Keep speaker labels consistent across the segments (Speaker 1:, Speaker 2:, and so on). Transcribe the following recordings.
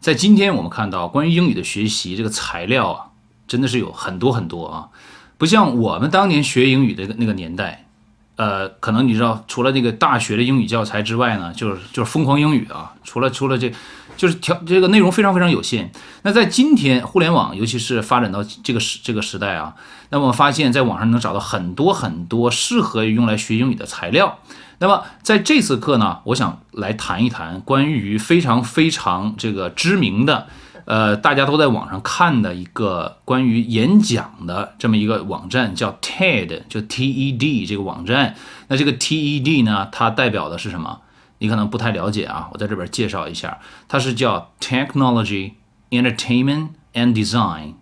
Speaker 1: 在今天我们看到关于英语的学习这个材料啊，真的是有很多很多啊，不像我们当年学英语的那个年代，可能你知道，除了那个大学的英语教材之外呢，就是疯狂英语啊，除了这，就是这个内容非常非常有限。那在今天互联网，尤其是发展到这个时代啊，那么发现在网上能找到很多很多适合用来学英语的材料。那么在这次课呢，我想来谈一谈关于非常非常这个知名的，大家都在网上看的一个关于演讲的这么一个网站，叫 TED， 就 TED 这个网站。那这个 TED 呢，它代表的是什么？你可能不太了解啊，我在这边介绍一下，它是叫 Technology, Entertainment and Design，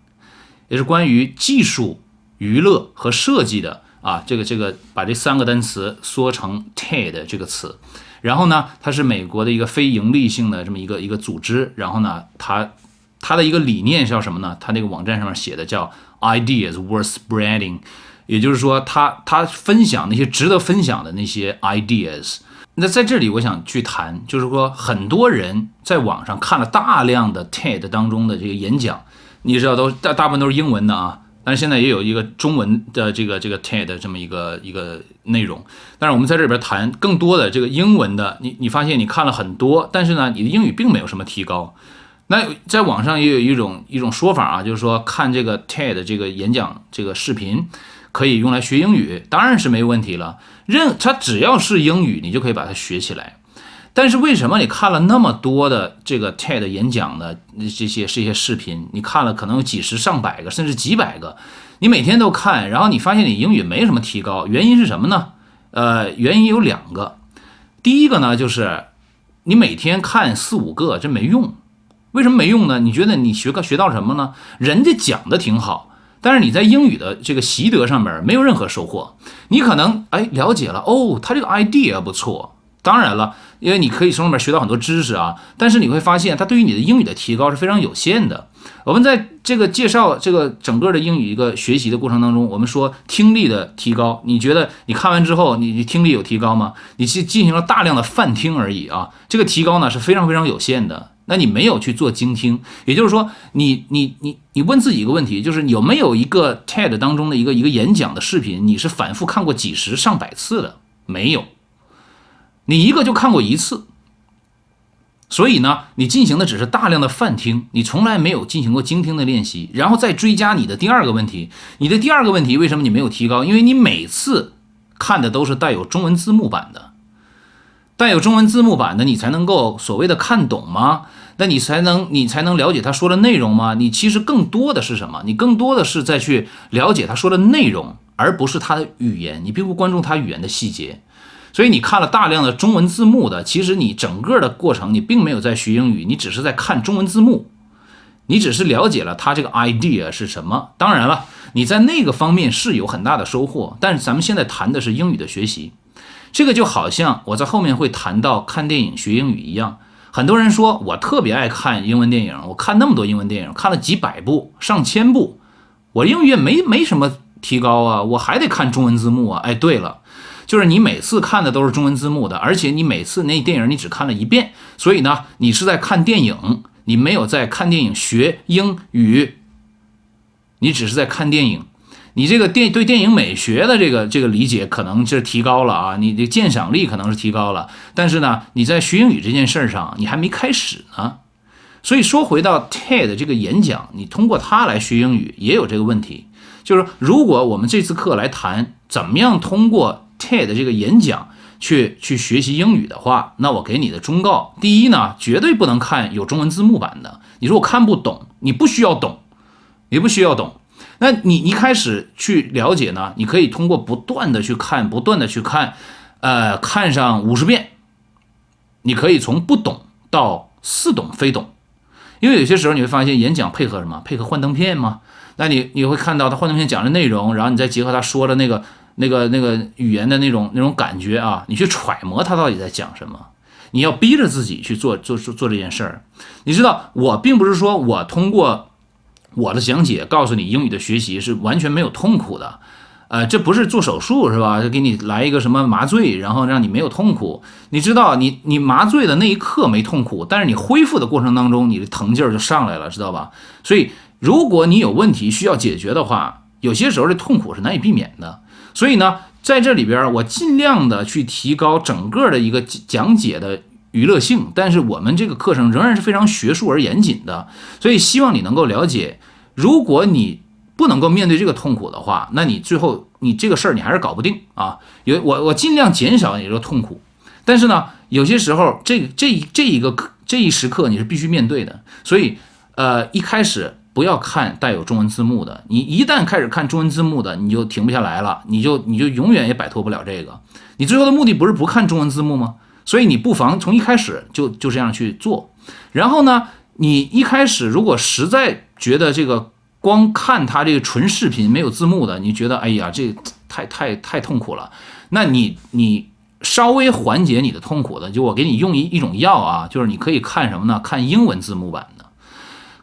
Speaker 1: 也是关于技术、娱乐和设计的。这个把这三个单词缩成 TED 这个词，然后呢，它是美国的一个非盈利性的这么一个组织，然后呢，它的一个理念叫什么呢？它那个网站上面写的叫 Ideas worth spreading， 也就是说，它分享那些值得分享的那些 ideas。那在这里我想去谈，就是说很多人在网上看了大量的 TED 当中的这个演讲，你知道大部分都是英文的啊。但是现在也有一个中文的这个 TED 这么一个内容，但是我们在这边谈更多的这个英文的，你发现你看了很多，但是呢，你的英语并没有什么提高。那在网上也有一种说法啊，就是说看这个 TED 这个演讲这个视频可以用来学英语，当然是没问题了。它只要是英语，你就可以把它学起来。但是为什么你看了那么多的这个 TED 演讲的这些视频，你看了可能有几十上百个甚至几百个，你每天都看，然后你发现你英语没什么提高，原因是什么呢？原因有两个。第一个呢，就是你每天看4、5个，这没用。为什么没用呢？你觉得你学到什么呢？人家讲的挺好，但是你在英语的这个习得上面没有任何收获。你可能了解了，他这个 idea 不错。当然了，因为你可以从里面学到很多知识啊，但是你会发现它对于你的英语的提高是非常有限的。我们在这个介绍这个整个的英语一个学习的过程当中，我们说听力的提高，你觉得你看完之后你听力有提高吗？你去进行了大量的泛听而已啊，这个提高呢是非常非常有限的。那你没有去做精听，也就是说你问自己一个问题，就是有没有一个 TED 当中的一个演讲的视频，你是反复看过几十上百次的？没有。你一个就看过一次，所以呢，你进行的只是大量的泛听，你从来没有进行过精听的练习。然后再追加你的第二个问题，为什么你没有提高？因为你每次看的都是带有中文字幕版的，你才能够所谓的看懂吗？那你才能了解他说的内容吗？你其实更多的是什么？你更多的是在去了解他说的内容，而不是他的语言，你并不关注他语言的细节。所以你看了大量的中文字幕的，其实你整个的过程你并没有在学英语，你只是在看中文字幕，你只是了解了它这个 idea 是什么。当然了，你在那个方面是有很大的收获，但是咱们现在谈的是英语的学习，这个就好像我在后面会谈到看电影学英语一样。很多人说我特别爱看英文电影，我看那么多英文电影，看了几百部上千部，我英语也没什么提高啊，我还得看中文字幕啊。对了，就是你每次看的都是中文字幕的，而且你每次那电影你只看了一遍，所以呢，你是在看电影，你没有在看电影学英语，你只是在看电影。你这个对电影美学的这个理解可能是提高了啊，你的鉴赏力可能是提高了，但是呢，你在学英语这件事上你还没开始呢。所以说回到 TED 这个演讲，你通过它来学英语也有这个问题，就是如果我们这次课来谈怎么样通过 TED 这个演讲去学习英语的话，那我给你的忠告，第一呢，绝对不能看有中文字幕版的。你说我看不懂，你不需要懂。那你一开始去了解呢，你可以通过不断的去看，看上50遍，你可以从不懂到似懂非懂。因为有些时候你会发现演讲配合什么？配合幻灯片嘛。那你会看到他幻灯片讲的内容，然后你再结合他说的那个语言的那种感觉啊，你去揣摩他到底在讲什么。你要逼着自己去做这件事儿。你知道，我并不是说我通过我的讲解告诉你英语的学习是完全没有痛苦的，这不是做手术是吧？就给你来一个什么麻醉，然后让你没有痛苦。你知道你麻醉的那一刻没痛苦，但是你恢复的过程当中，你的疼劲儿就上来了，知道吧？所以如果你有问题需要解决的话，有些时候这痛苦是难以避免的。所以呢，在这里边我尽量的去提高整个的一个讲解的娱乐性，但是我们这个课程仍然是非常学术而严谨的。所以希望你能够了解，如果你不能够面对这个痛苦的话，那你最后你这个事儿你还是搞不定啊。我尽量减少你这个痛苦，但是呢，有些时候这一时刻你是必须面对的。所以一开始不要看带有中文字幕的，你一旦开始看中文字幕的，你就停不下来了，你就永远也摆脱不了这个。你最后的目的不是不看中文字幕吗？所以你不妨从一开始就这样去做。然后呢，你一开始如果实在觉得这个光看它这个纯视频没有字幕的，你觉得哎呀这太痛苦了，那你稍微缓解你的痛苦的，就我给你用一种药啊，就是你可以看什么呢？看英文字幕版的。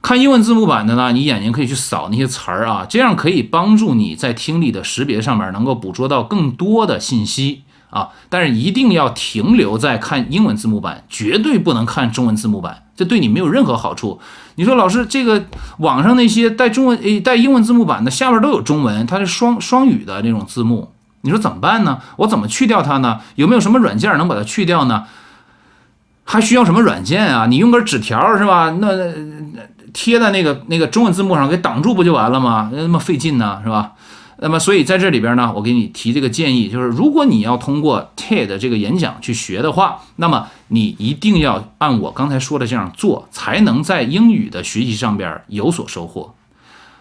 Speaker 1: 看英文字幕版的呢，你眼睛可以去扫那些词儿啊，这样可以帮助你在听力的识别上面能够捕捉到更多的信息啊。但是一定要停留在看英文字幕版，绝对不能看中文字幕版，这对你没有任何好处。你说老师，这个网上那些带英文字幕版的下边都有中文，它是双语的那种字幕，你说怎么办呢？我怎么去掉它呢？有没有什么软件能把它去掉呢？还需要什么软件啊？你用根纸条是吧？那贴在那个中文字幕上给挡住不就完了吗？那么费劲呢，是吧？那么所以在这里边呢，我给你提这个建议，就是如果你要通过 TED 这个演讲去学的话，那么你一定要按我刚才说的这样做，才能在英语的学习上边有所收获。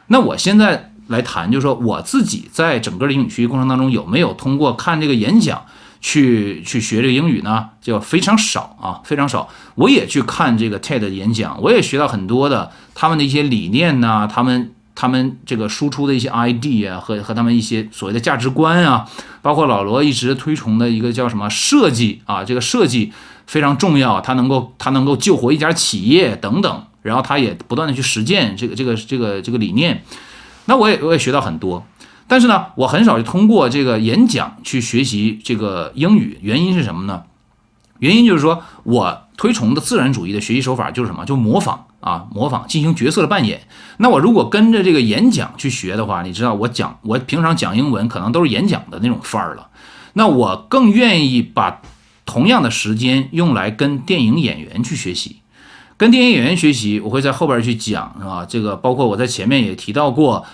Speaker 1: 那我现在来谈，就是说我自己在整个的英语学习过程当中有没有通过看这个演讲去学这个英语呢？就非常少啊，非常少。我也去看这个 TED 的演讲，我也学到很多的他们的一些理念呐，他们这个输出的一些 idea 和他们一些所谓的价值观啊，包括老罗一直推崇的一个叫什么设计啊，这个设计非常重要，它能够救活一家企业等等，然后他也不断的去实践这个理念。那我也学到很多。但是呢，我很少通过这个演讲去学习这个英语，原因是什么呢？原因就是说我推崇的自然主义的学习手法就是什么？就模仿进行角色的扮演。那我如果跟着这个演讲去学的话，你知道我平常讲英文可能都是演讲的那种范儿了。那我更愿意把同样的时间用来跟电影演员去学习。跟电影演员学习，我会在后边去讲啊，这个包括我在前面也提到过，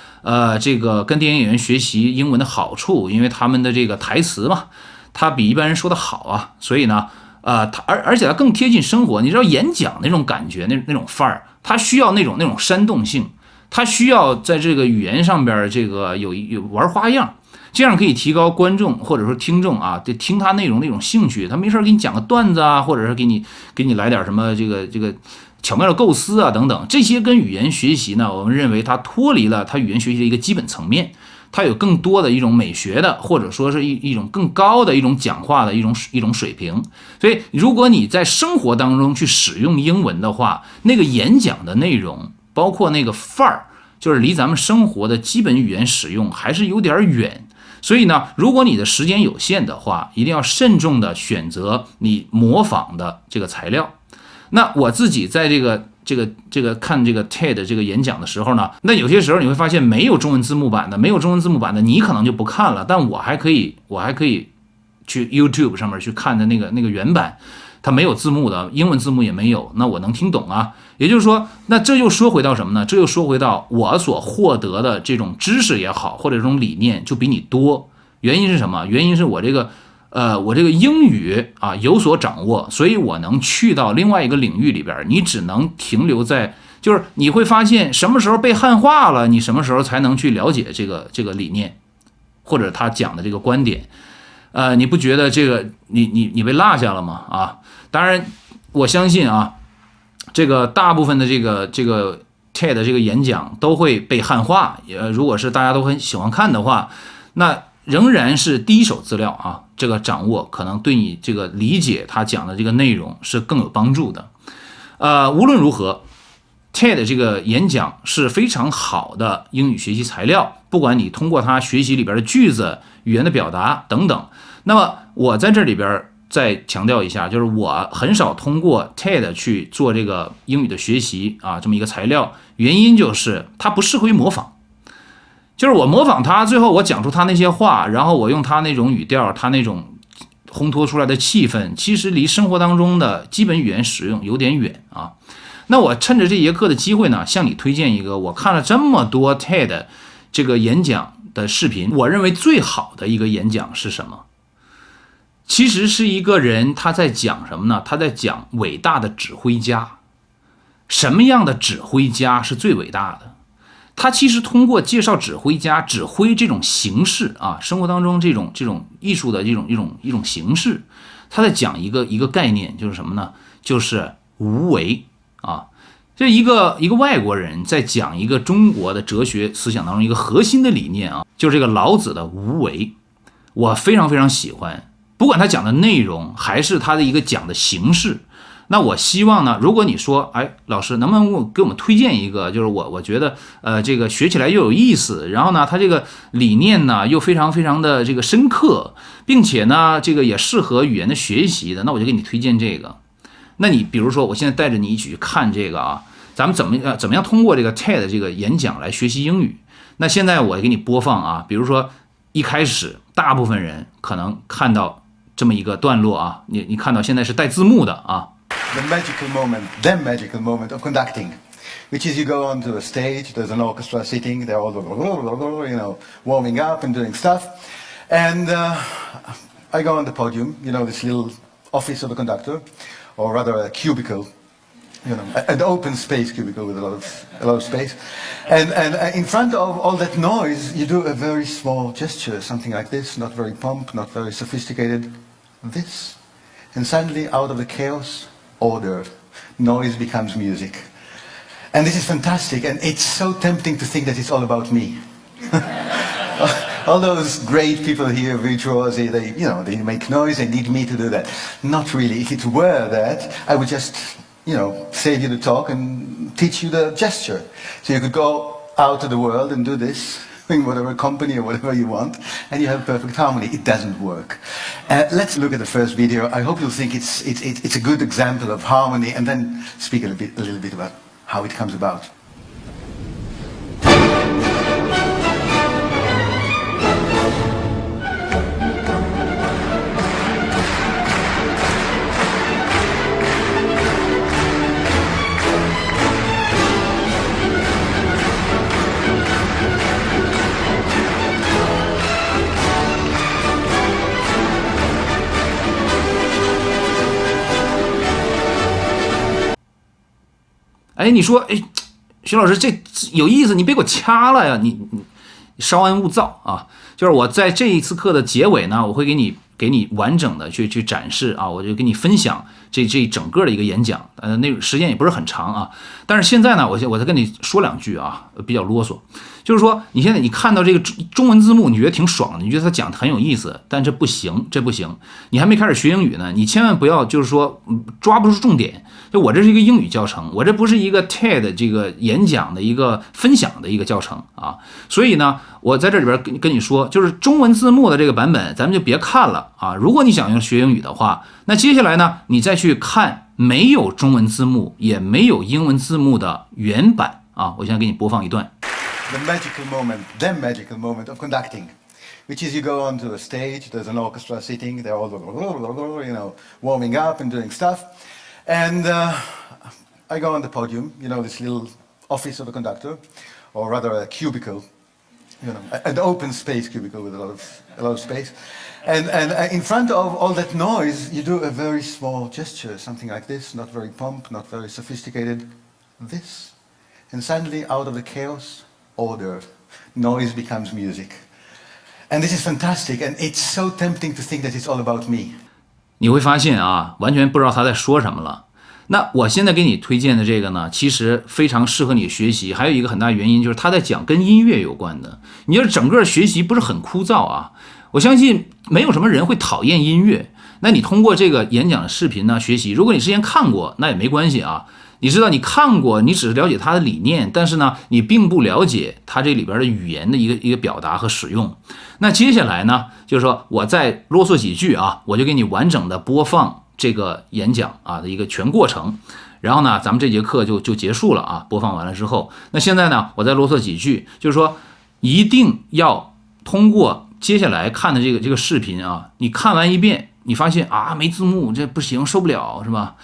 Speaker 1: 这个跟电影演员学习英文的好处，因为他们的这个台词嘛，他比一般人说的好啊，所以呢，而且他更贴近生活。你知道演讲那种感觉，那种范儿，他需要那种煽动性，他需要在这个语言上边这个有玩花样。这样可以提高观众或者说听众啊，对听他内容那种兴趣。他没事给你讲个段子啊，或者是给你来点什么这个巧妙的构思啊等等。这些跟语言学习呢，我们认为它脱离了它语言学习的一个基本层面，它有更多的一种美学的，或者说是一种更高的一种讲话的一种水平。所以如果你在生活当中去使用英文的话，那个演讲的内容，包括那个范儿，就是离咱们生活的基本语言使用还是有点远。所以呢，如果你的时间有限的话，一定要慎重的选择你模仿的这个材料。那我自己在这个看这个 TED 这个演讲的时候呢，那有些时候你会发现没有中文字幕版的，你可能就不看了，但我还可以去 YouTube 上面去看的那个原版，它没有字幕的，英文字幕也没有，那我能听懂啊。也就是说，那这又说回到什么呢？这又说回到我所获得的这种知识也好，或者这种理念就比你多。原因是什么？原因是我这个英语啊有所掌握，所以我能去到另外一个领域里边。你只能停留在，就是你会发现什么时候被汉化了，你什么时候才能去了解这个理念，或者他讲的这个观点。你不觉得这个你被落下了吗？啊，当然我相信啊。这个大部分的这个 TED 这个演讲都会被汉化，如果是大家都很喜欢看的话，那仍然是第一手资料啊，这个掌握可能对你这个理解他讲的这个内容是更有帮助的。无论如何 TED TED 这个演讲是非常好的英语学习材料，不管你通过它学习里边的句子、语言的表达等等。那么我在这里边再强调一下，就是我很少通过 TED 去做这个英语的学习啊，这么一个材料，原因就是它不适合于模仿。就是我模仿他，最后我讲出他那些话，然后我用他那种语调，他那种烘托出来的气氛，其实离生活当中的基本语言使用有点远啊。那我趁着这节课的机会呢，向你推荐一个我看了这么多 TED 这个演讲的视频，我认为最好的一个演讲是什么？其实是一个人他在讲什么呢？他在讲伟大的指挥家。什么样的指挥家是最伟大的？他其实通过介绍指挥家、指挥这种形式啊，生活当中这种艺术的一种形式，他在讲一个概念，就是什么呢？就是无为啊。这一个外国人在讲一个中国的哲学思想当中一个核心的理念啊，就是这个老子的无为，我非常非常喜欢。不管他讲的内容还是他的一个讲的形式。那我希望呢，如果你说，哎，老师能不能给我们推荐一个，就是我觉得这个学起来又有意思，然后呢，他这个理念呢又非常非常的这个深刻，并且呢这个也适合语言的学习的，那我就给你推荐这个。那你比如说，我现在带着你一起去看这个啊，咱们怎么样通过这个 TED 这个演讲来学习英语？那现在我给你播放啊，比如说一开始大部分人可能看到这么一个段落啊，你看到现在是带字幕的啊。
Speaker 2: The magical moment of conducting, which is you go onto a stage, there's an orchestra sitting, they're all, warming up and doing stuff. And I go on the podium, this little office of the conductor, or rather a cubicle, an open space cubicle with a lot of space. And in front of all that noise, you do a very small gesture, something like this, not very pomp, not very sophisticated, this. And suddenly, out of the chaos, order, noise becomes music. And this is fantastic, and it's so tempting to think that it's all about me. All those great people here, virtuosi, they make noise, they need me to do that. Not really. If it were that, I would just, save you the talk and teach you the gesture. So you could go out to the world and do this, in whatever company or whatever you want, and you have perfect harmony. It doesn't work. Let's look at the first video. I hope you'll think it's a good example of harmony, and then speak a little bit about how it comes about.
Speaker 1: 哎，你说，哎，徐老师这有意思，你别给我掐了呀！你稍安勿躁啊！就是我在这一次课的结尾呢，我会给你完整的去展示啊，我就给你分享这整个的一个演讲，那时间也不是很长啊。但是现在呢，我再跟你说两句啊，比较啰嗦。就是说，你现在你看到这个中文字幕，你觉得挺爽的，你觉得他讲的很有意思，但这不行，这不行。你还没开始学英语呢，你千万不要就是说抓不住重点。就我这是一个英语教程，我这不是一个 TED 这个演讲的一个分享的一个教程啊。所以呢，我在这里边跟你说，就是中文字幕的这个版本，咱们就别看了啊。如果你想要学英语的话，那接下来呢，你再去看没有中文字幕也没有英文字幕的原版啊。我现在给你播放一段。
Speaker 2: The magical moment of conducting, which is you go onto a stage, there's an orchestra sitting, they're all, warming up and doing stuff. And I go on the podium, this little office of the conductor, or rather a cubicle, an open space cubicle with a lot of space. And in front of all that noise, you do a very small gesture, something like this, not very pomp, not very sophisticated, this. And suddenly, out of the chaos, order, noise becomes music. And this is fantastic, and it's so tempting to think that it's all about me.
Speaker 1: 你会发现啊，完全不知道他在说什么了。那我现在给你推荐的这个呢，其实非常适合你学习。还有一个很大原因就是他在讲跟音乐有关的。你要整个学习不是很枯燥啊？我相信没有什么人会讨厌音乐。那你通过这个演讲的视频呢学习，如果你之前看过，那也没关系啊。你知道你看过，你只是了解它的理念，但是呢，你并不了解它这里边的语言的一个表达和使用。那接下来呢，就是说我再啰嗦几句啊，我就给你完整的播放这个演讲啊的一个全过程。然后呢，咱们这节课就结束了啊。播放完了之后，那现在呢，我再啰嗦几句，就是说一定要通过接下来看的这个视频啊，你看完一遍，你发现啊没字幕，这不行，受不了，是吧？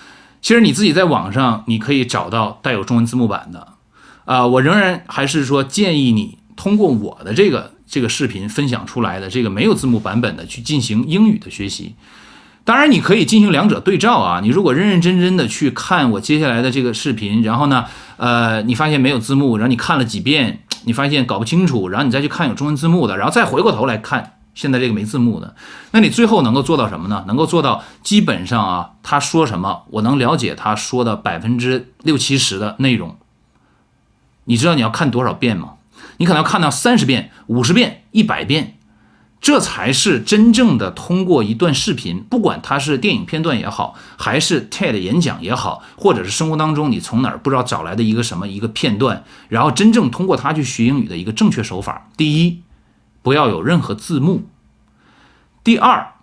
Speaker 1: 其实你自己在网上你可以找到带有中文字幕版的，我仍然还是说建议你通过我的这个视频分享出来的这个没有字幕版本的去进行英语的学习。当然你可以进行两者对照啊，你如果认认真真的去看我接下来的这个视频，然后呢，你发现没有字幕，然后你看了几遍，你发现搞不清楚，然后你再去看有中文字幕的，然后再回过头来看现在这个没字幕的，那你最后能够做到什么呢？能够做到基本上啊，他说什么我能了解他说的60%-70%的内容。你知道你要看多少遍吗？你可能要看到30遍、50遍、100遍，这才是真正的通过一段视频，不管它是电影片段也好，还是 TED 演讲也好，或者是生活当中你从哪儿不知道找来的一个片段，然后真正通过它去学英语的一个正确手法。第一，不要有任何字幕；第二，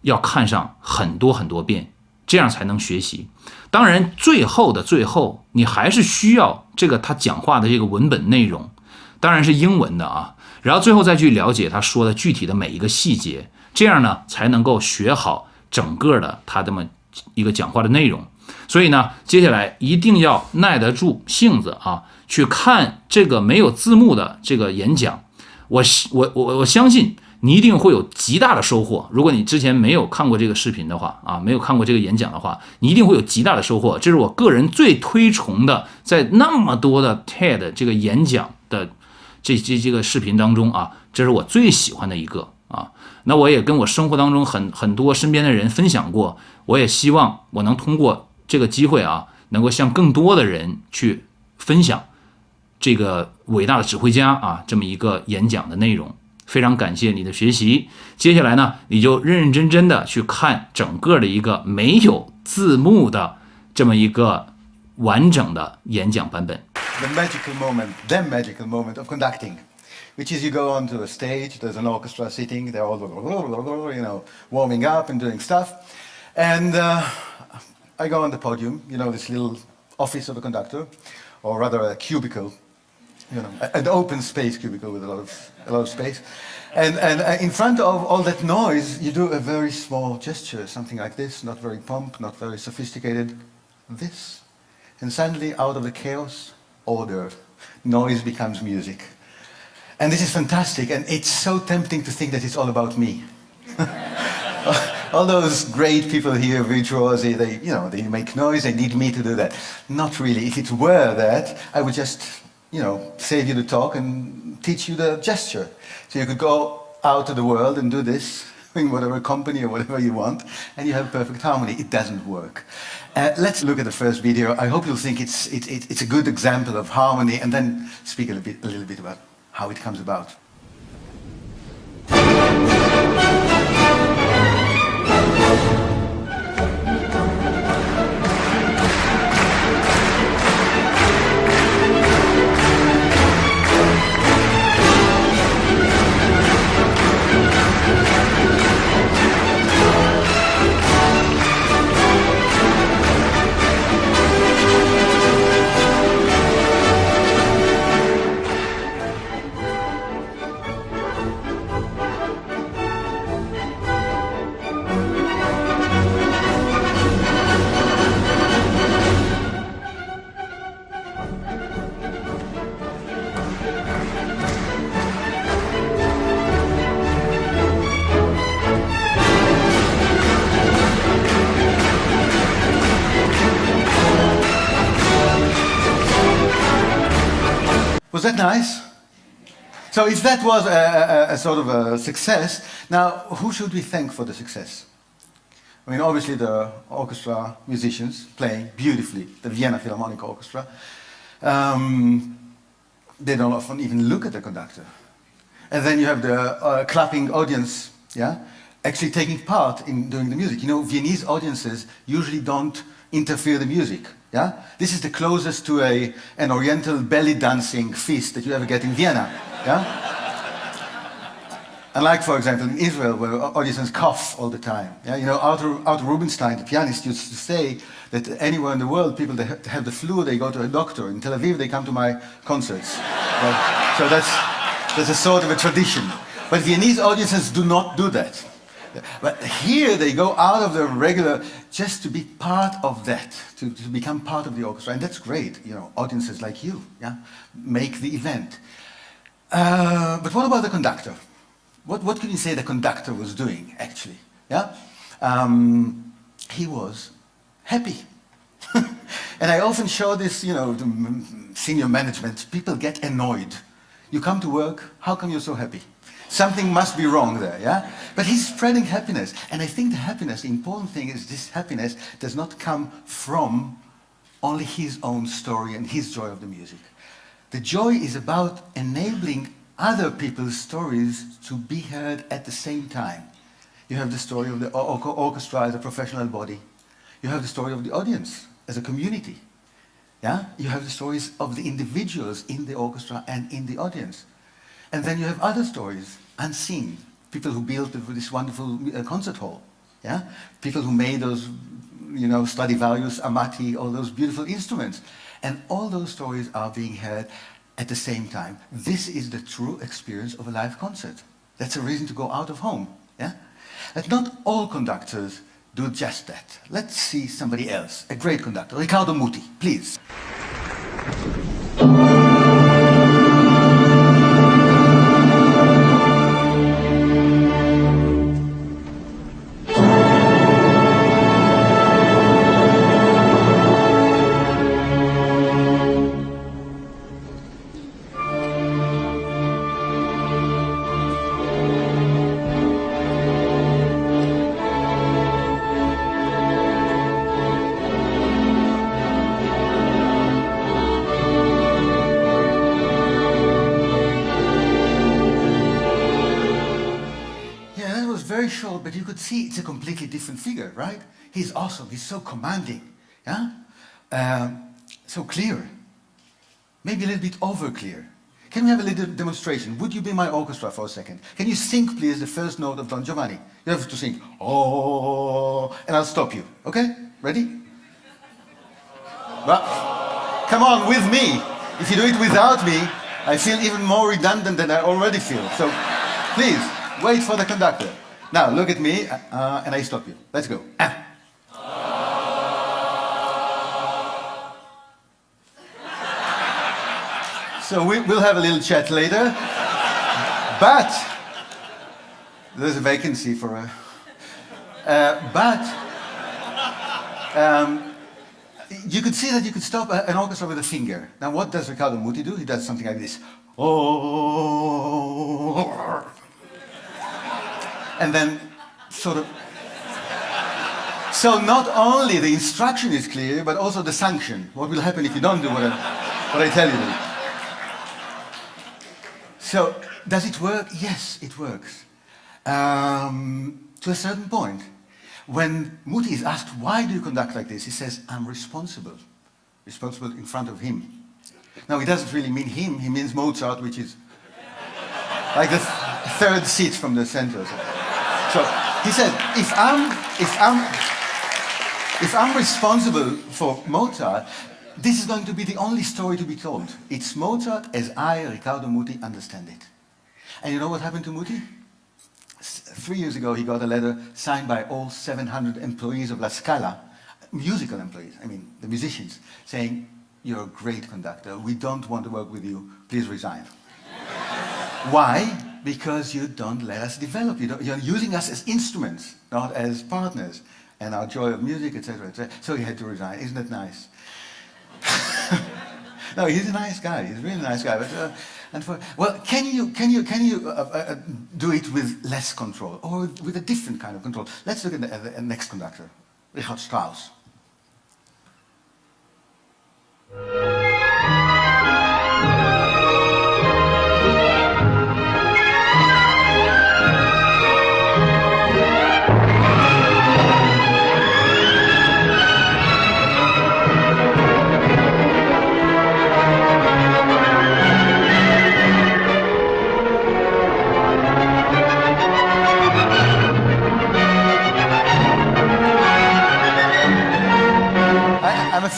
Speaker 1: 要看上很多很多遍，这样才能学习。当然，最后的最后，你还是需要这个他讲话的这个文本内容，当然是英文的啊。然后最后再去了解他说的具体的每一个细节，这样呢才能够学好整个的他这么一个讲话的内容。所以呢，接下来一定要耐得住性子啊，去看这个没有字幕的这个演讲。我相信你一定会有极大的收获。如果你之前没有看过这个视频的话啊，没有看过这个演讲的话，你一定会有极大的收获。这是我个人最推崇的，在那么多的 TED 这个演讲的这个视频当中啊，这是我最喜欢的一个啊。那我也跟我生活当中很多身边的人分享过，我也希望我能通过这个机会啊，能够向更多的人去分享这个伟大的指挥家啊这么一个演讲的内容。非常感谢你的学习，接下来呢，你就认认真真的去看整个的一个没有字幕的这么一个完整的演讲版本。
Speaker 2: The magical moment of conducting, which is you go onto a stage, there's an orchestra sitting, they're all, warming up and doing stuff. And I go on the podium, this little office of a conductor, or rather a cubicle, an open space cubicle with a lot of space. And in front of all that noise, you do a very small gesture, something like this, not very pomp, not very sophisticated, this. And suddenly, out of the chaos, order, noise becomes music. And this is fantastic, and it's so tempting to think that it's all about me. All those great people here, virtuosi, they make noise, they need me to do that. Not really. If it were that, I would just, save you the talk and teach you the gesture. So you could go out to the world and do this in whatever company or whatever you want, and you have perfect harmony. It doesn't work. Let's look at the first video. I hope you'll think it's a good example of harmony, and then speak a little bit about how it comes about. Was that nice? So if that was a sort of a success, now who should we thank for the success? I mean, obviously the orchestra musicians playing beautifully, the Vienna Philharmonic Orchestra. They don't often even look at the conductor. And then you have the clapping audience, actually taking part in doing the music. Viennese audiences usually don't interfere the music. Yeah? This is the closest to an oriental belly dancing feast that you ever get in Vienna. Yeah? Unlike, for example, in Israel, where audiences cough all the time. Yeah? You know, Arthur Rubinstein, the pianist, used to say that anywhere in the world, people that have the flu, they go to a doctor. In Tel Aviv, they come to my concerts. Right? So that's a sort of a tradition. But Viennese audiences do not do that. But here they go out of the regular just to be part of that, to become part of the orchestra. And that's great, you know, audiences like you, yeah, make the event. But what about the conductor? What can you say the conductor was doing, actually? Yeah? He was happy. And I often show this, you know, to senior management. People get annoyed. You come to work, how come you're so happy? Something must be wrong there, yeah? But he's spreading happiness. And I think the happiness, the important thing is this happiness does not come from only his own story and his joy of the music. The joy is about enabling other people's stories to be heard at the same time. You have the story of the orchestra as a professional body. You have the story of the audience as a community. Yeah? You have the stories of the individuals in the orchestra and in the audience. And then you have other stories, unseen. People who built this wonderful concert hall. Yeah? People who made those, you know, Stradivarius, Amati, all those beautiful instruments. And all those stories are being heard at the same time. This is the true experience of a live concert. That's a reason to go out of home. Yeah? But not all conductors do just that. Let's see somebody else, a great conductor, Riccardo Muti, please. Very short, but you could see it's a completely different figure, right? He's awesome, he's so commanding, yeah? So clear. Maybe a little bit over clear. Can we have a little demonstration? Would you be my orchestra for a second? Can you sing, please, the first note of Don Giovanni? You have to sing, oh, and I'll stop you, okay? Ready? Well, come on, with me. If you do it without me, I feel even more redundant than I already feel. So, please, wait for the conductor. Now, look at me, and I stop you. Let's go. So we'll have a little chat later. But there's a vacancy for a... you could see that you could stop an orchestra with a finger. Now, what does Riccardo Muti do? He does something like this. Oh... And then, sort of... So not only the instruction is clear, but also the sanction. What will happen if you don't do what I tell you to do? So, does it work? Yes, it works. To a certain point. When Muti is asked, why do you conduct like this? He says, I'm responsible. Responsible in front of him. Now, he doesn't really mean him, he means Mozart, which is like the third seat from the center. So he said, if I'm responsible for Mozart, this is going to be the only story to be told. It's Mozart as I, Riccardo Muti, understand it. And you know what happened to Muti? 3 years ago, he got a letter signed by all 700 employees of La Scala, musical employees, I mean, the musicians, saying, you're a great conductor, we don't want to work with you, please resign. Why? Because you don't let us develop. You're using us as instruments, not as partners. And our joy of music, etc., etc. So he had to resign. Isn't that nice? No, he's a nice guy. He's a really nice guy. But well, can you do it with less control or with a different kind of control? Let's look at the next conductor, Richard Strauss.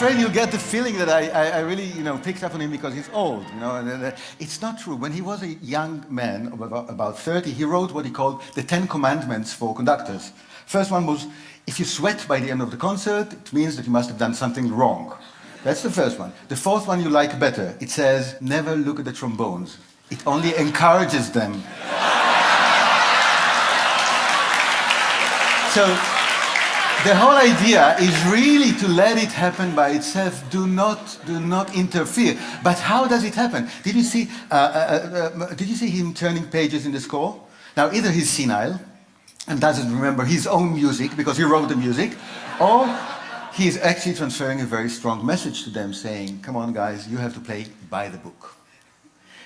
Speaker 2: afraid you'll get the feeling that I really, picked up on him because he's old, And it's not true. When he was a young man, about 30, he wrote what he called the 10 Commandments for conductors. First one was, if you sweat by the end of the concert, it means that you must have done something wrong. That's the first one. The fourth one you like better. It says, never look at the trombones. It only encourages them. So the whole idea is really to let it happen by itself. Do not interfere. But how does it happen? Did you see him turning pages in the score? Now, either he's senile and doesn't remember his own music because he wrote the music, or he's actually transferring a very strong message to them saying, come on guys, you have to play by the book.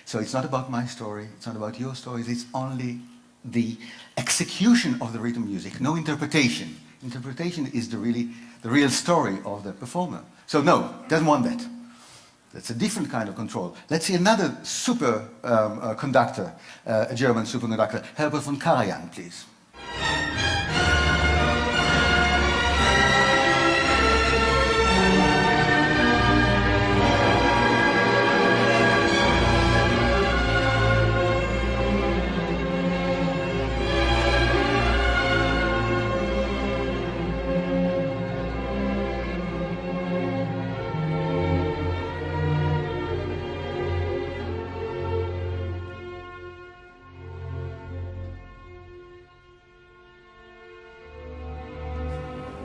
Speaker 2: So it's not about my story, it's not about your stories, it's only the execution of the rhythm music, no interpretation. Interpretation is the real story of the performer. So no, doesn't want that. That's a different kind of control. Let's see another super conductor, a German superconductor, Herbert von Karajan, please.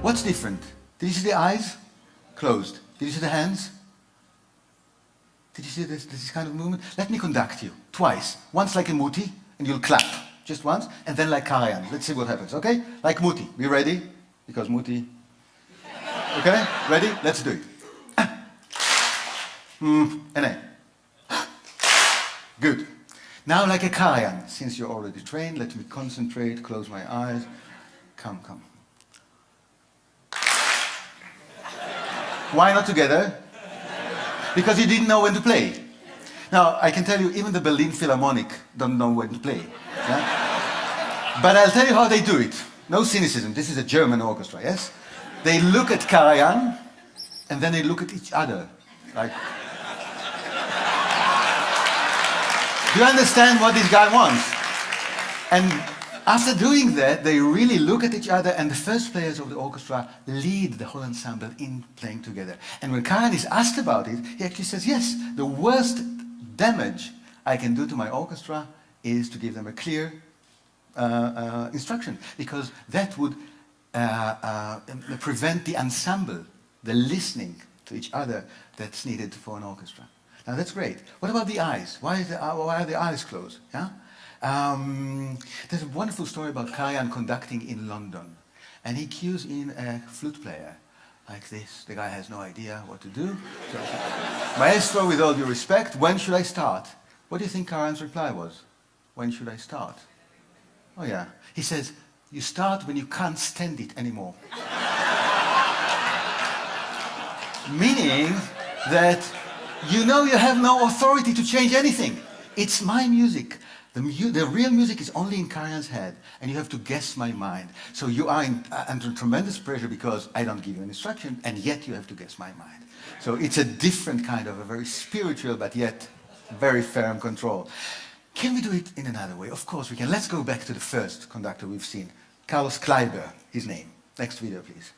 Speaker 2: What's different? Did you see the eyes? Closed. Did you see the hands? Did you see this kind of movement? Let me conduct you twice. Once like a muti, and you'll clap. Just once, and then like Karajan. Let's see what happens, okay? Like muti. Be ready? Because muti. Okay? Ready? Let's do it. And then. Good. Now like a Karajan. Since you're already trained, let me concentrate, close my eyes. Come. Why not together? Because you didn't know when to play. Now, I can tell you, even the Berlin Philharmonic don't know when to play. Yeah? But I'll tell you how they do it. No cynicism, this is a German orchestra, yes? They look at Karajan, and then they look at each other. Like, do you understand what this guy wants? And after doing that, they really look at each other, and the first players of the orchestra lead the whole ensemble in playing together. And when Karajan is asked about it, he actually says, yes, the worst damage I can do to my orchestra is to give them a clear instruction, because that would prevent the ensemble, the listening to each other that's needed for an orchestra. Now that's great. What about the eyes? Why are the eyes closed? Yeah? There's a wonderful story about Karajan conducting in London, and he cues in a flute player like this. The guy has no idea what to do. So, Maestro, with all due respect, when should I start? What do you think Karajan's reply was? When should I start? Oh yeah. He says, you start when you can't stand it anymore. Meaning that you have no authority to change anything. It's my music. The real music is only in Karajan's head, and you have to guess my mind. So you are under tremendous pressure because I don't give you an instruction, and yet you have to guess my mind. So it's a different kind of a very spiritual, but yet very firm control. Can we do it in another way? Of course we can. Let's go back to the first conductor we've seen, Carlos Kleiber, his name. Next video, please.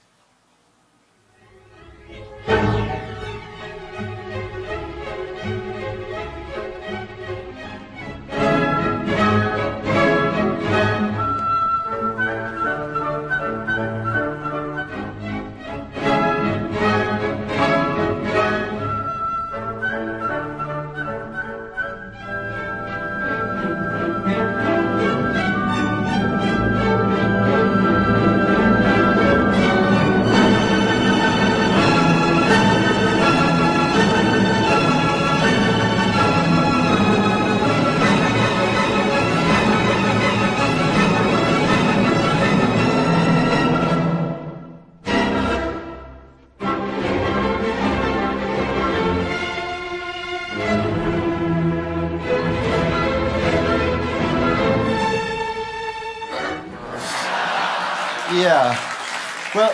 Speaker 2: Yeah. Well,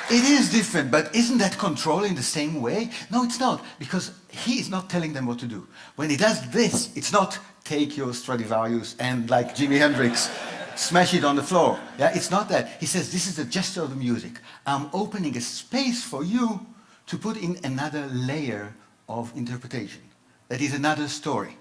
Speaker 2: It is different, but isn't that control in the same way? No, it's not, because he is not telling them what to do. When he does this, it's not take your Stradivarius and, like Jimi Hendrix, smash it on the floor. Yeah, it's not that. He says, this is the gesture of the music. I'm opening a space for you to put in another layer of interpretation. That is another story.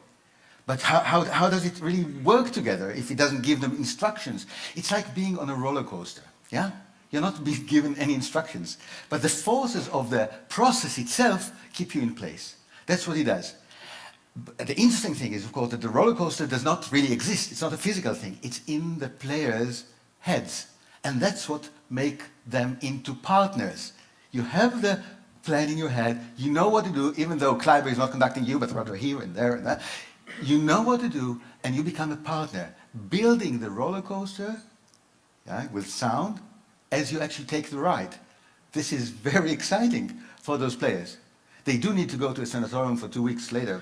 Speaker 2: But how does it really work together if it doesn't give them instructions? It's like being on a roller coaster, yeah? You're not being given any instructions. But the forces of the process itself keep you in place. That's what he does. But the interesting thing is, of course, that the roller coaster does not really exist. It's not a physical thing. It's in the players' heads. And that's what makes them into partners. You have the plan in your head. You know what to do, even though Kleiber is not conducting you, but rather here and there and that. You know what to do, and you become a partner, building the roller coaster, yeah, with sound, as you actually take the ride. This is very exciting for those players. They do need to go to a sanatorium for 2 weeks later.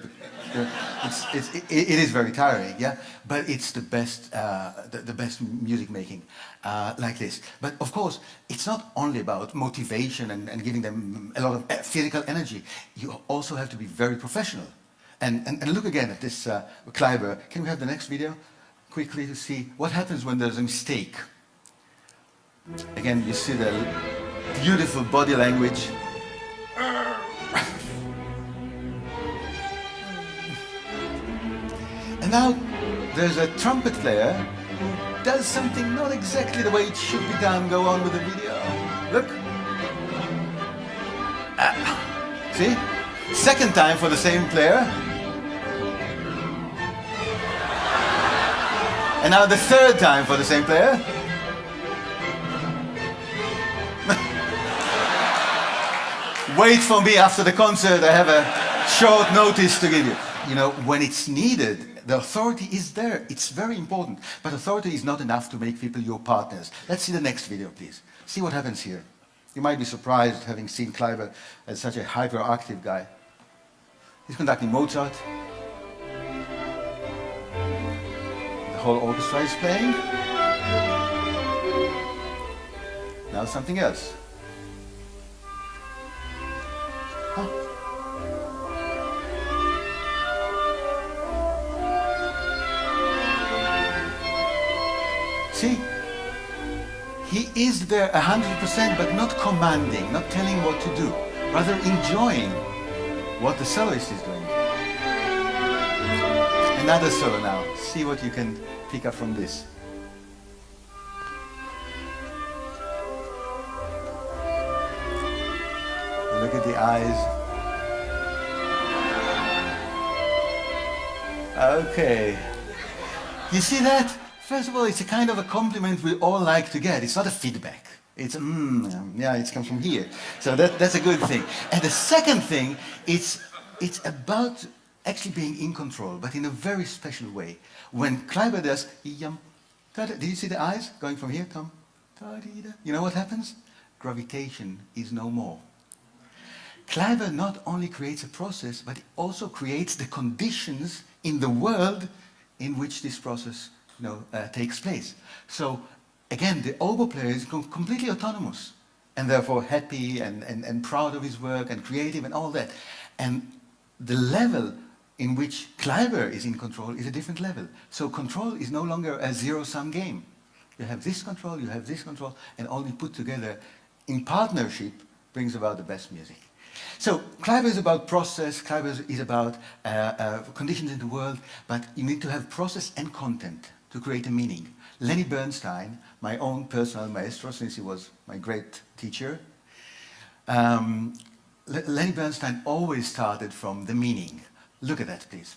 Speaker 2: It is very tiring, yeah? But it's the best, the best music making like this. But of course, it's not only about motivation and giving them a lot of physical energy. You also have to be very professional. And look again at this Kleiber. Can we have the next video quickly to see what happens when there's a mistake? Again, you see the beautiful body language. And now there's a trumpet player who does something not exactly the way it should be done. Go on with the video. Look. See? Second time for the same player. And now the third time for the same player. Wait for me after the concert. I have a short notice to give you. You know, when it's needed, the authority is there. It's very important. But authority is not enough to make people your partners. Let's see the next video, please. See what happens here. You might be surprised having seen Kleiber as such a hyperactive guy. He's conducting Mozart. The whole orchestra is playing. Now something else. Huh. See? He is there 100%, but not commanding, not telling what to do, rather enjoying what the soloist is doing. Another solo now. See what you can pick up from this. Look at the eyes. Okay. You see that? First of all, it's a kind of a compliment we all like to get. It's not a feedback. It's, yeah, it comes from here. So that's a good thing. And the second thing, it's about actually being in control, but in a very special way. When Kleiber does, did you see the eyes going from here, Tom? You know what happens? Gravitation is no more. Kleiber not only creates a process, but it also creates the conditions in the world in which this process takes place. So again, the oboe player is completely autonomous and therefore happy and proud of his work and creative and all that. And the level in which Kleiber is in control is a different level. So control is no longer a zero-sum game. You have this control, you have this control, and all you put together in partnership brings about the best music. So Kleiber is about process, Kleiber is about conditions in the world, but you need to have process and content to create a meaning. Lenny Bernstein, my own personal maestro, since he was my great teacher, Lenny Bernstein always started from the meaning. Look at that, please.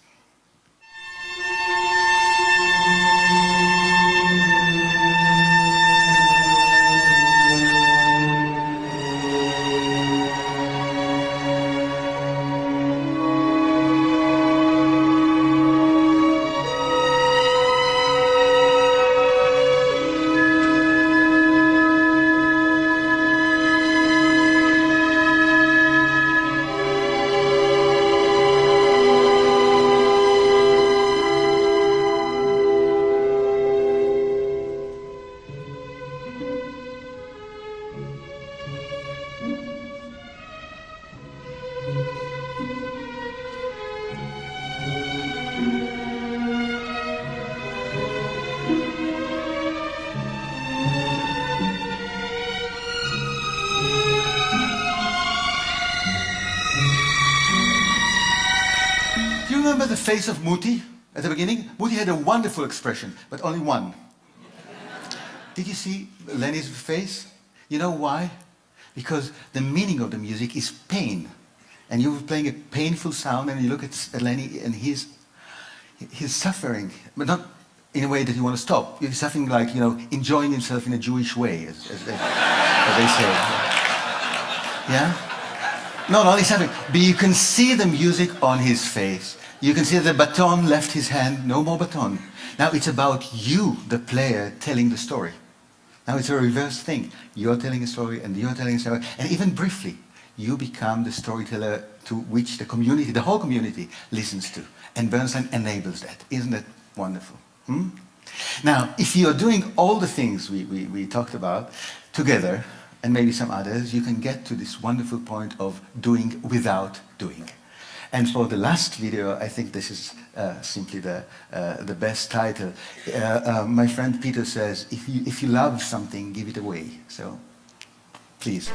Speaker 2: remember the face of Muti at the beginning? Muti had a wonderful expression, but only one. Did you see Lenny's face? You know why? Because the meaning of the music is pain. And you were playing a painful sound, and you look at Lenny, and he's suffering, but not in a way that you want to stop. He's suffering like, you know, enjoying himself in a Jewish way, as they say. Yeah? No, not only suffering, but you can see the music on his face. You can see the baton left his hand, no more baton. Now it's about you, the player, telling the story. Now it's a reverse thing. You're telling a story, and you're telling a story, and even briefly, you become the storyteller to which the community, the whole community, listens to. And Bernstein enables that. Isn't that wonderful? Hmm? Now, if you're doing all the things we talked about together, and maybe some others, you can get to this wonderful point of doing without doing. And for the last video, I think this is simply the best title. My friend Peter says, if you love something, give it away. So, please.